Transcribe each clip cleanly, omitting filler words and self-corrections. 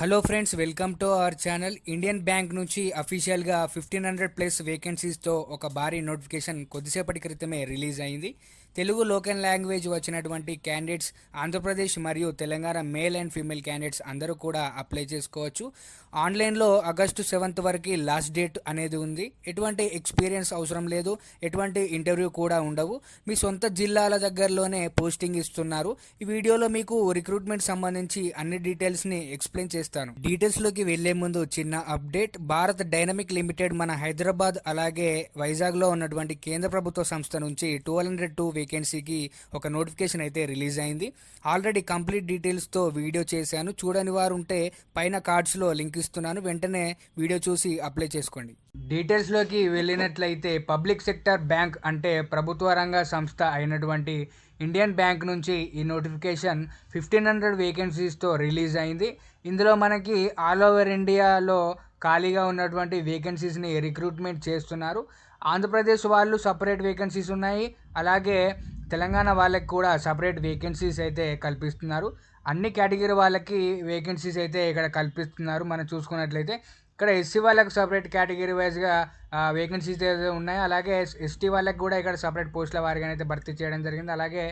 Hello friends, welcome to our channel. Indian bank నుంచి అఫీషియల్గా 1500+ వేకెన్సీస్తో ఒక భారీ నోటిఫికేషన్ కొద్దిసేపటి క్రితమే రిలీజ్ అయింది. తెలుగు లోకల్ లాంగ్వేజ్ వచ్చినటువంటి క్యాండిడేట్స్ ఆంధ్రప్రదేశ్ మరియు Telangana male and female candidates అందరూ కూడా అప్లై చేసుకోవచ్చు. ఆన్లైన్లో ఆగస్టు 7th వరకు లాస్ట్ డేట్ అనేది ఉంది. ఎటువంటి ఎక్స్పీరియన్స్ అవసరం లేదు, ఎటువంటి ఇంటర్వ్యూ కూడా ఉండవు. మీ సొంత జిల్లాల దగ్గరలోనే పోస్టింగ్ ఇస్తున్నారు. ఈ వీడియోలో మీకు రిక్రూట్మెంట్ సంబంధించి అన్ని డీటెయిల్స్ని ఎక్స్ప్లెయిన్ చేస్తాను. డీటెయిల్స్లోకి వెళ్లే ముందు చిన్న అప్డేట్. భారత్ డైనమిక్ లిమిటెడ్ మన హైదరాబాద్ అలాగే వైజాగ్లో ఉన్నటువంటి కేంద్ర ప్రభుత్వ సంస్థ నుంచి 202 వేకెన్సీకి ఒక నోటిఫికేషన్ అయితే రిలీజ్ అయింది. ఆల్రెడీ కంప్లీట్ డీటెయిల్స్తో వీడియో చేశాను. చూడని వారు ఉంటే పైన కార్డ్స్లో లింక్ ఇస్తున్నాను, వెంటనే వీడియో చూసి అప్లై చేసుకోండి. డీటెయిల్స్లోకి వెళ్ళినట్లయితే పబ్లిక్ సెక్టర్ బ్యాంక్ అంటే ప్రభుత్వ రంగ సంస్థ అయినటువంటి ఇండియన్ బ్యాంక్ నుంచి ఈ నోటిఫికేషన్ 1500 వేకెన్సీస్తో రిలీజ్ అయింది. ఇందులో మనకి ఆల్ ఓవర్ ఇండియాలో ఖాళీగా ఉన్నటువంటి వేకెన్సీస్ని రిక్రూట్మెంట్ చేస్తున్నారు. ఆంధ్రప్రదేశ్ వాళ్ళు సపరేట్ వేకెన్సీస్ ఉన్నాయి, అలాగే తెలంగాణ వాళ్ళకి కూడా సపరేట్ వేకెన్సీస్ అయితే కల్పిస్తున్నారు. అన్ని కేటగిరీ వాళ్ళకి వేకెన్సీస్ అయితే ఇక్కడ కల్పిస్తున్నారు. మనం చూసుకున్నట్లయితే ఇక్కడ ఎస్సీ వాళ్ళకి సపరేట్ కేటగిరీ వైజ్గా వేకెన్సీస్ అయితే ఉన్నాయి. అలాగే ఎస్టీ వాళ్ళకి కూడా ఇక్కడ సపరేట్ పోస్టుల వారిగా అయితే భర్తీ చేయడం జరిగింది. అలాగే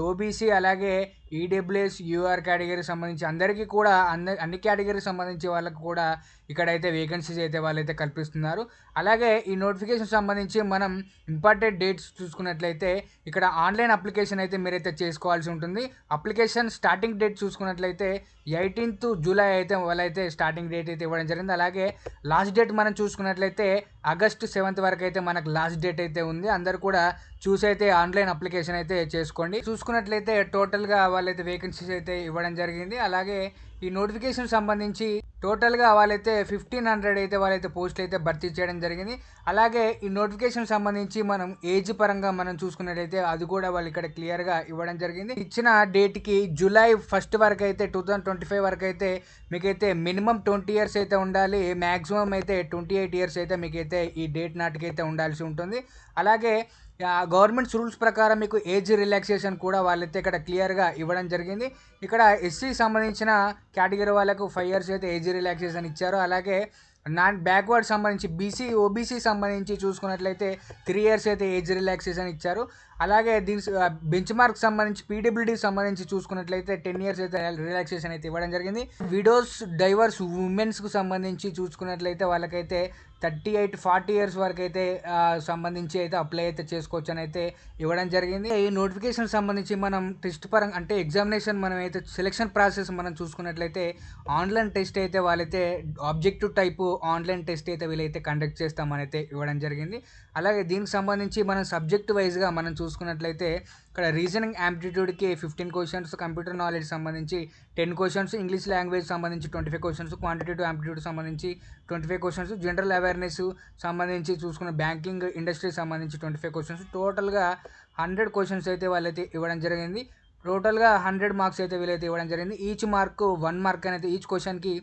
ఓబీసీ అలాగే ఈడబ్ల్యూఎస్ యూఆర్ కేటగిరీ సంబంధించి అందరికీ కూడా అన్ని కేటగిరీకి సంబంధించి వాళ్ళకి కూడా ఇక్కడైతే వేకెన్సీస్ అయితే వాళ్ళైతే కల్పిస్తున్నారు. అలాగే ఈ నోటిఫికేషన్ సంబంధించి మనం ఇంపార్టెంట్ డేట్స్ చూసుకున్నట్లయితే ఇక్కడ ఆన్లైన్ అప్లికేషన్ అయితే మీరైతే చేసుకోవాల్సి ఉంటుంది. అప్లికేషన్ స్టార్టింగ్ డేట్ చూసుకున్నట్లయితే 18th జూలై అయితే వాళ్ళైతే స్టార్టింగ్ డేట్ అయితే ఇవ్వడం జరిగింది. అలాగే లాస్ట్ డేట్ మనం చూసుకున్నట్లయితే ఆగస్టు 7th వరకు అయితే మనకు లాస్ట్ డేట్ అయితే ఉంది. అందరు కూడా చూసి అయితే ఆన్లైన్ అప్లికేషన్ అయితే చేసుకోండి. చూసుకున్నట్లయితే టోటల్గా వాళ్ళైతే వేకెన్సీస్ అయితే ఇవ్వడం జరిగింది. అలాగే ఈ నోటిఫికేషన్ సంబంధించి టోటల్గా వాళ్ళైతే 1500 అయితే వాళ్ళైతే పోస్టులు అయితే భర్తీ చేయడం జరిగింది. అలాగే ఈ నోటిఫికేషన్ సంబంధించి మనం ఏజ్ పరంగా మనం చూసుకున్నట్లయితే అది కూడా వాళ్ళు ఇక్కడ క్లియర్గా ఇవ్వడం జరిగింది. ఇచ్చిన డేట్కి జూలై 1st వరకు అయితే 2025 వరకు అయితే మీకైతే మినిమం 20 years అయితే ఉండాలి, మ్యాక్సిమం అయితే 28 years అయితే మీకైతే ఈ డేట్ నాటికైతే ఉండాల్సి ఉంటుంది. అలాగే గవర్నమెంట్స్ రూల్స్ ప్రకారం మీకు ఏజ్ రిలాక్సేషన్ కూడా వాళ్ళైతే ఇక్కడ క్లియర్గా ఇవ్వడం జరిగింది. ఇక్కడ ఎస్సీ సంబంధించిన కేటగిరీ వాళ్ళకు 5 years అయితే ఏజ్ రిలాక్సేషన్ ఇచ్చారు. అలాగే నాన్ బ్యాక్వర్డ్ సంబంధించి ఓబీసీ సంబంధించి చూసుకున్నట్లయితే 3 years అయితే ఏజ్ రిలాక్సేషన్ ఇచ్చారు. అలాగే దీని బెంచ్ మార్క్ సంబంధించి పీడబ్ల్యూడీ సంబంధించి చూసుకున్నట్లయితే 10 years అయితే రిలాక్సేషన్ అయితే ఇవ్వడం జరిగింది. విడోస్ డైవర్స్ ఉమెన్స్కు సంబంధించి చూసుకున్నట్లయితే వాళ్ళకైతే 38-40 years వరకు అయితే సంబంధించి అయితే అప్లై అయితే చేసుకోవచ్చు అని అయితే ఇవ్వడం జరిగింది. ఈ నోటిఫికేషన్ సంబంధించి మనం టెస్ట్ పరంగా అంటే ఎగ్జామినేషన్ మనం అయితే సెలెక్షన్ ప్రాసెస్ మనం చూసుకున్నట్లయితే ఆన్లైన్ టెస్ట్ అయితే వాళ్ళైతే ఆబ్జెక్టివ్ టైపు ఆన్లైన్ టెస్ట్ అయితే వీళ్ళైతే కండక్ట్ చేస్తామని అయితే ఇవ్వడం జరిగింది. అలాగే దీనికి సంబంధించి మనం సబ్జెక్ట్ వైజ్గా మనం చూసుకున్నట్లయితే ఇక్కడ రీజనింగ్ యాప్టిట్యూడ్కి 15 questions, కంప్యూటర్ నాలెడ్జ్ సంబంధించి 10 questions, ఇంగ్లీష్ లాంగ్వేజ్ సంబంధించి 25 questions, క్వాంటిటేటివ్ యాప్టిట్యూడ్ సంబంధించి 25 questions, జనరల్ అవేర్నెస్ సంబంధించి చూసుకున్న బ్యాంకింగ్ ఇండస్ట్రీ సంబంధించి 25 questions, టోటల్గా 100 questions అయితే వాళ్ళైతే ఇవ్వడం జరిగింది. టోటల్గా 100 marks అయితే వీళ్ళైతే ఇవ్వడం జరిగింది. ఈచ్ మార్క్ 1 mark అనేది ఈచ్ క్వశ్చన్కి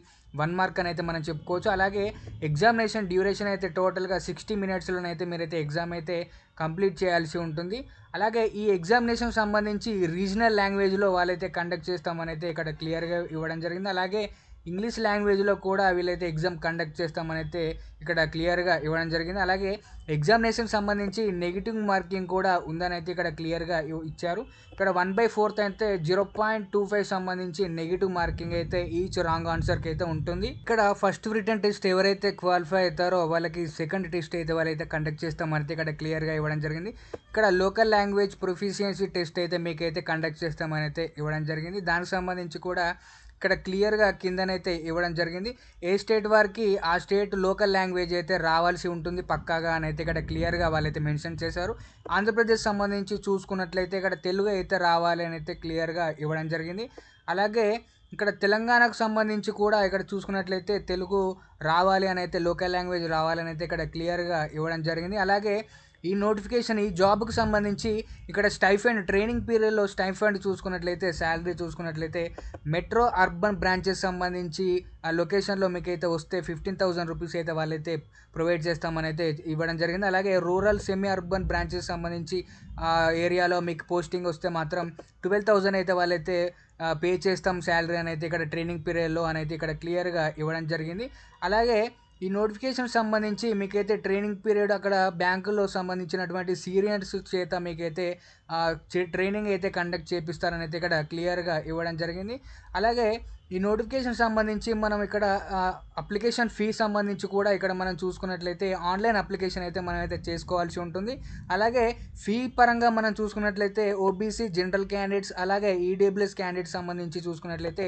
1 mark అని అయితే మనం చెప్పుకోవచ్చు. అలాగే ఎగ్జామినేషన్ డ్యూరేషన్ అయితే టోటల్గా 60 minutesలోనైతే మీరైతే ఎగ్జామ్ అయితే కంప్లీట్ చేయాల్సి ఉంటుంది. అలాగే ఈ ఎగ్జామినేషన్ సంబంధించి రీజనల్ లాంగ్వేజ్లో వాళ్ళైతే కండక్ట్ చేస్తామని అయితే ఇక్కడ క్లియర్గా ఇవ్వడం జరిగింది. అలాగే ఇంగ్లీష్ లాంగ్వేజ్లో కూడా వీళ్ళైతే ఎగ్జామ్ కండక్ట్ చేస్తామని అయితే ఇక్కడ క్లియర్గా ఇవ్వడం జరిగింది. అలాగే ఎగ్జామినేషన్ సంబంధించి నెగిటివ్ మార్కింగ్ కూడా ఉందని అయితే ఇక్కడ క్లియర్గా ఇచ్చారు. ఇక్కడ 1/4 అయితే 0.25 సంబంధించి నెగిటివ్ మార్కింగ్ అయితే ఈచ్ రాంగ్ ఆన్సర్కి అయితే ఉంటుంది. ఇక్కడ ఫస్ట్ రిటర్న్ టెస్ట్ ఎవరైతే క్వాలిఫై అవుతారో వాళ్ళకి సెకండ్ టెస్ట్ అయితే వాళ్ళైతే కండక్ట్ చేస్తామని అయితే ఇక్కడ క్లియర్గా ఇవ్వడం జరిగింది. ఇక్కడ లోకల్ లాంగ్వేజ్ ప్రొఫిషియన్సీ టెస్ట్ అయితే మీకైతే కండక్ట్ చేస్తామని అయితే ఇవ్వడం జరిగింది. దానికి సంబంధించి కూడా ఇక్కడ క్లియర్గా కిందనైతే ఇవ్వడం జరిగింది. ఏ స్టేట్ వారికి ఆ స్టేట్ లోకల్ లాంగ్వేజ్ అయితే రావాల్సి ఉంటుంది పక్కాగా అని అయితే ఇక్కడ క్లియర్గా వాళ్ళైతే మెన్షన్ చేశారు. ఆంధ్రప్రదేశ్ సంబంధించి చూసుకున్నట్లయితే ఇక్కడ తెలుగు అయితే రావాలి అని అయితే క్లియర్గా ఇవ్వడం జరిగింది. అలాగే ఇక్కడ తెలంగాణకు సంబంధించి కూడా ఇక్కడ చూసుకున్నట్లయితే తెలుగు రావాలి అని అయితే లోకల్ లాంగ్వేజ్ రావాలని అయితే ఇక్కడ క్లియర్గా ఇవ్వడం జరిగింది. అలాగే ఈ నోటిఫికేషన్ ఈ జాబ్కి సంబంధించి ఇక్కడ స్టైఫండ్ ట్రైనింగ్ పీరియడ్లో స్టైఫండ్ చూసుకున్నట్లయితే శాలరీ చూసుకున్నట్లయితే మెట్రో అర్బన్ బ్రాంచెస్ సంబంధించి ఆ లొకేషన్లో మీకైతే వస్తే 15,000 రూపీస్ అయితే వాళ్ళైతే ప్రొవైడ్ చేస్తామని అయితే ఇవ్వడం జరిగింది. అలాగే రూరల్ సెమీ అర్బన్ బ్రాంచెస్ సంబంధించి ఆ ఏరియాలో మీకు పోస్టింగ్ వస్తే మాత్రం 12,000 అయితే వాళ్ళైతే పే చేస్తాం శాలరీ అని అయితే ఇక్కడ ట్రైనింగ్ పీరియడ్లో అని అయితే ఇక్కడ క్లియర్గా ఇవ్వడం జరిగింది. అలాగే ఈ నోటిఫికేషన్ సంబంధించి మీకైతే ట్రైనింగ్ పీరియడ్ అక్కడ బ్యాంకులో సంబంధించినటువంటి సీనియర్స్ చేత మీకైతే ట్రైనింగ్ అయితే కండక్ట్ చేపిస్తారని అయితే ఇక్కడ క్లియర్గా ఇవ్వడం జరిగింది. అలాగే ఈ నోటిఫికేషన్ సంబంధించి మనం ఇక్కడ అప్లికేషన్ ఫీ సంబంధించి కూడా ఇక్కడ మనం చూసుకున్నట్లయితే ఆన్లైన్ అప్లికేషన్ అయితే మనం అయితే చేసుకోవాల్సి ఉంటుంది. అలాగే ఫీ పరంగా మనం చూసుకున్నట్లయితే ఓబీసీ జనరల్ క్యాండిడేట్స్ అలాగే ఈడబ్ల్యూఎస్ క్యాండిడేట్స్ సంబంధించి చూసుకున్నట్లయితే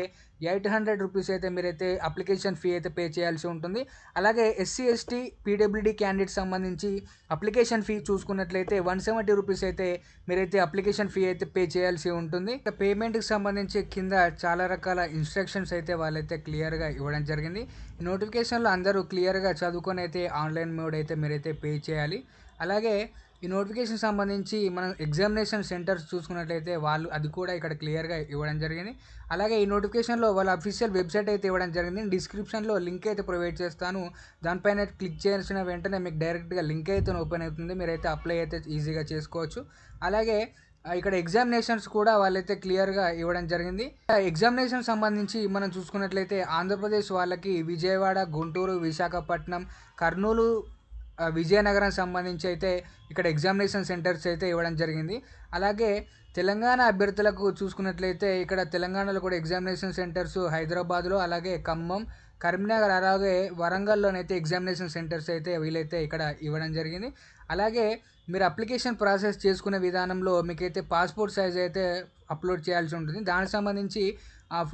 800 రూపీస్ అయితే మీరైతే అప్లికేషన్ ఫీ అయితే పే చేయాల్సి ఉంటుంది. అలాగే ఎస్సీ ఎస్టీ పీడబ్ల్యూడీ క్యాండిడేట్స్ సంబంధించి అప్లికేషన్ ఫీ చూసుకున్నట్లయితే 170 రూపీస్ అయితే మీరైతే అప్లికేషన్ ఫీ అయితే పే చేయాల్సి ఉంటుంది. పేమెంట్కి సంబంధించి కింద చాలా రకాల ఇన్స్ట్రక్షన్స్ అయితే వాళ్ళైతే క్లియర్గా ఇవ్వడం జరిగింది. నోటిఫికేషన్లో అందరూ క్లియర్గా చదువుకొని అయితే ఆన్లైన్ మోడ్ అయితే మీరైతే పే చేయాలి. అలాగే ఈ నోటిఫికేషన్ సంబంధించి మనం ఎగ్జామినేషన్ సెంటర్స్ చూసుకున్నట్లయితే వాళ్ళు అది కూడా ఇక్కడ క్లియర్గా ఇవ్వడం జరిగింది. అలాగే ఈ నోటిఫికేషన్లో వాళ్ళ అఫీషియల్ వెబ్సైట్ అయితే ఇవ్వడం జరిగింది. డిస్క్రిప్షన్లో లింక్ అయితే ప్రొవైడ్ చేస్తాను. దానిపైన క్లిక్ చేసిన వెంటనే మీకు డైరెక్ట్గా లింక్ అయితే ఓపెన్ అవుతుంది. మీరైతే అప్లై అయితే ఈజీగా చేసుకోవచ్చు. అలాగే ఇక్కడ ఎగ్జామినేషన్స్ కూడా వాళ్ళైతే క్లియర్గా ఇవ్వడం జరిగింది. ఎగ్జామినేషన్ సంబంధించి మనం చూసుకున్నట్లయితే ఆంధ్రప్రదేశ్ వాళ్ళకి విజయవాడ, గుంటూరు, విశాఖపట్నం, కర్నూలు, విజయనగరం సంబంధించి అయితే ఇక్కడ ఎగ్జామినేషన్ సెంటర్స్ అయితే ఇవ్వడం జరిగింది. అలాగే తెలంగాణ అభ్యర్థులకు చూసుకున్నట్లయితే ఇక్కడ తెలంగాణలో కూడా ఎగ్జామినేషన్ సెంటర్స్ హైదరాబాద్లో అలాగే ఖమ్మం, కరీంనగర్ అలాగే వరంగల్లోనైతే ఎగ్జామినేషన్ సెంటర్స్ అయితే వీలైతే ఇక్కడ ఇవ్వడం జరిగింది. అలాగే మీరు అప్లికేషన్ ప్రాసెస్ చేసుకునే విధానంలో మీకైతే పాస్పోర్ట్ సైజ్ అయితే అప్లోడ్ చేయాల్సి ఉంటుంది. దానికి సంబంధించి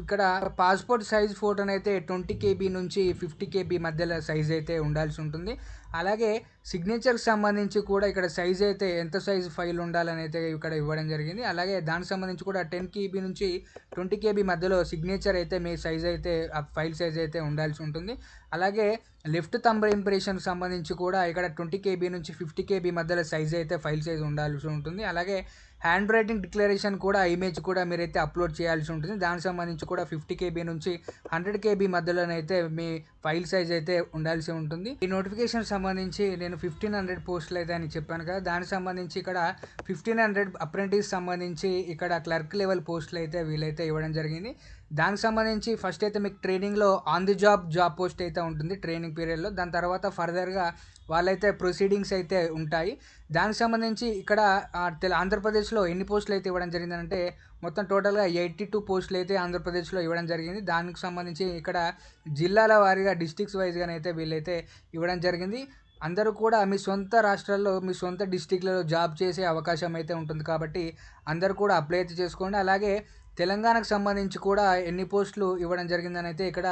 ఇక్కడ పాస్పోర్ట్ సైజ్ ఫోటోనైతే 20 KB నుంచి 50 KB మధ్యలో సైజ్ అయితే ఉండాల్సి ఉంటుంది. అలాగే సిగ్నేచర్కి సంబంధించి కూడా ఇక్కడ సైజ్ అయితే ఎంత సైజు ఫైల్ ఉండాలని అయితే ఇక్కడ ఇవ్వడం జరిగింది. అలాగే దానికి సంబంధించి కూడా 10 KB నుంచి 20 KB మధ్యలో సిగ్నేచర్ అయితే మీ సైజ్ అయితే ఆ ఫైల్ సైజ్ అయితే ఉండాల్సి ఉంటుంది. అలాగే లెఫ్ట్ థంబ్ ఇంప్రెషన్కి సంబంధించి కూడా ఇక్కడ 20 KB నుంచి 50 KB మధ్యలో సైజ్ అయితే ఫైల్ సైజ్ ఉండాల్సి ఉంటుంది. అలాగే హ్యాండ్ రైటింగ్ డిక్లరేషన్ కూడా ఇమేజ్ కూడా మీరైతే అప్లోడ్ చేయాల్సి ఉంటుంది. దానికి సంబంధించి కూడా 50 KB నుంచి 100 KB మధ్యలోనైతే మీ ఫైల్ సైజ్ అయితే ఉండాల్సి ఉంటుంది. ఈ నోటిఫికేషన్ సంబంధించి నేను 1500 పోస్టులు అయితే అని చెప్పాను కదా, దానికి సంబంధించి ఇక్కడ 1500 అప్రెంటిస్ సంబంధించి ఇక్కడ క్లర్క్ లెవెల్ పోస్టులు అయితే వీలైతే ఇవ్వడం జరిగింది. దానికి సంబంధించి ఫస్ట్ అయితే మీకు ట్రైనింగ్లో ఆన్ ది జాబ్ పోస్ట్ అయితే ఉంటుంది ట్రైనింగ్ పీరియడ్లో. దాని తర్వాత ఫర్దర్గా వాళ్ళైతే ప్రొసీడింగ్స్ అయితే ఉంటాయి. దానికి సంబంధించి ఇక్కడ ఆంధ్రప్రదేశ్లో ఎన్ని పోస్టులు అయితే ఇవ్వడం జరిగిందంటే మొత్తం టోటల్గా 82 పోస్టులు అయితే ఆంధ్రప్రదేశ్లో ఇవ్వడం జరిగింది. దానికి సంబంధించి ఇక్కడ జిల్లాల వారీగా డిస్ట్రిక్ట్స్ వైజ్గానైతే వీళ్ళైతే ఇవ్వడం జరిగింది. అందరూ కూడా మీ సొంత రాష్ట్రాల్లో మీ సొంత డిస్టిక్లలో జాబ్ చేసే అవకాశం అయితే ఉంటుంది కాబట్టి అందరూ కూడా అప్లై అయితే చేసుకోండి. అలాగే తెలంగాణకు సంబంధించి కూడా ఎన్ని పోస్టులు ఇవ్వడం జరిగిందని అయితే ఇక్కడ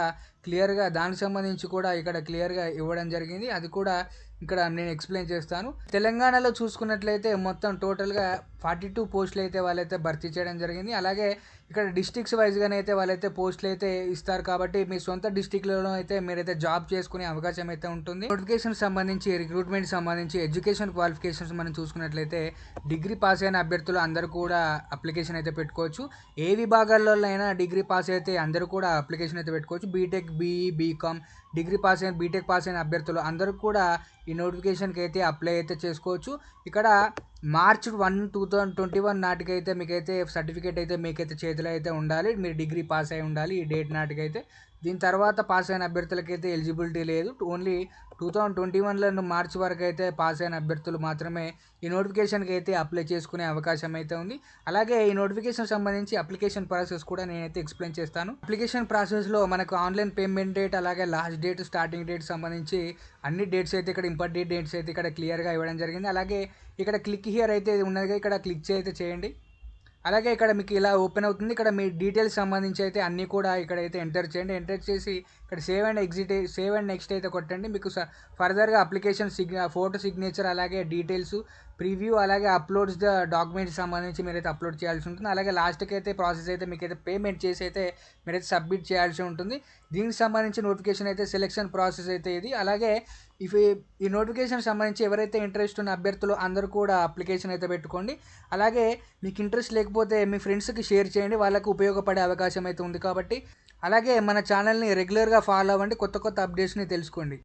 క్లియర్గా దానికి సంబంధించి కూడా ఇక్కడ క్లియర్గా ఇవ్వడం జరిగింది. అది కూడా ఇక్కడ నేను ఎక్స్ప్లెయిన్ చేస్తాను. తెలంగాణలో చూసుకున్నట్లయితే మొత్తం టోటల్గా 42 పోస్టులు అయితే వాళ్ళైతే భర్తీ చేయడం జరిగింది. అలాగే ఇక్కడ డిస్ట్రిక్ట్స్ వైజ్గానే అయితే వాళ్ళైతే పోస్టులు అయితే ఇస్తారు కాబట్టి మీ సొంత డిస్టిక్లలో అయితే మీరైతే జాబ్ చేసుకునే అవకాశం అయితే ఉంటుంది. నోటిఫికేషన్ సంబంధించి రిక్రూట్మెంట్ సంబంధించి ఎడ్యుకేషన్ క్వాలిఫికేషన్స్ మనం చూసుకున్నట్లయితే డిగ్రీ పాస్ అయిన అభ్యర్థులు అందరూ కూడా అప్లికేషన్ అయితే పెట్టుకోవచ్చు. ఏ విభాగాల్లో అయినా డిగ్రీ పాస్ అయితే అందరూ కూడా అప్లికేషన్ అయితే పెట్టుకోవచ్చు. BTech, BE, BCom degree pass అయిన బీటెక్ పాస్ అయిన అభ్యర్థులు అందరూ కూడా ఈ నోటిఫికేషన్కి అయితే అప్లై అయితే చేసుకోవచ్చు. ఇక్కడ మార్చ్ 1, 2021 నాటికైతే మీకైతే సర్టిఫికేట్ అయితే మీకైతే చేతిలో అయితే ఉండాలి. మీరు డిగ్రీ పాస్ అయి ఉండాలి ఈ డేట్ నాటికైతే. దీని తర్వాత పాస్ అయిన అభ్యర్థులకైతే ఎలిజిబిలిటీ లేదు. ఓన్లీ 2021లో మార్చి వరకు అయితే పాస్ అయిన అభ్యర్థులు మాత్రమే ఈ నోటిఫికేషన్కి అయితే అప్లై చేసుకునే అవకాశం అయితే ఉంది. అలాగే ఈ నోటిఫికేషన్ సంబంధించి అప్లికేషన్ ప్రాసెస్ కూడా నేనైతే ఎక్స్ప్లెయిన్ చేస్తాను. అప్లికేషన్ ప్రాసెస్లో మనకు ఆన్లైన్ పేమెంట్ డేట్ అలాగే లాస్ట్ డేట్, స్టార్టింగ్ డేట్ సంబంధించి అన్ని డేట్స్ అయితే ఇక్కడ ఇంపార్టెంట్ డేట్స్ అయితే ఇక్కడ క్లియర్గా ఇవ్వడం జరిగింది. అలాగే ఇక్కడ క్లిక్ హియర్ అయితే ఉన్నదిగా ఇక్కడ క్లిక్ అయితే చేయండి. అలాగే ఇక్కడ మీకు ఇలా ఓపెన్ అవుతుంది. ఇక్కడ మీ డీటెయిల్స్ సంబంధించి అయితే అన్నీ కూడా ఇక్కడైతే ఎంటర్ చేయండి. ఎంటర్ చేసి ఇక్కడ సేవ్ అండ్ నెక్స్ట్ అయితే కొట్టండి. మీకు ఫర్దర్గా అప్లికేషన్ ఫోటో సిగ్నేచర్ అలాగే డీటెయిల్స్ ప్రివ్యూ అలాగే అప్లోడ్స్ ద డాక్యుమెంట్స్ సంబంధించి మీరైతే అప్లోడ్ చేయాల్సి ఉంటుంది. అలాగే లాస్ట్కి అయితే ప్రాసెస్ అయితే మీకైతే పేమెంట్ చేసి అయితే మీరైతే సబ్మిట్ చేయాల్సి ఉంటుంది. దీనికి సంబంధించి నోటిఫికేషన్ అయితే సెలెక్షన్ ప్రాసెస్ అయితే ఇది. అలాగే ఈ నోటిఫికేషన్ సంబంధించి ఎవరైతే ఇంట్రెస్ట్ ఉన్న అభ్యర్థులు అందరూ కూడా అప్లికేషన్ అయితే పెట్టుకోండి. అలాగే మీకు ఇంట్రెస్ట్ లేకపోతే మీ ఫ్రెండ్స్కి షేర్ చేయండి, వాళ్ళకు ఉపయోగపడే అవకాశం అయితే ఉంది కాబట్టి. అలాగే మన ఛానల్ని రెగ్యులర్గా ఫాలో అవ్వండి, కొత్త అప్డేట్స్ని తెలుసుకోండి.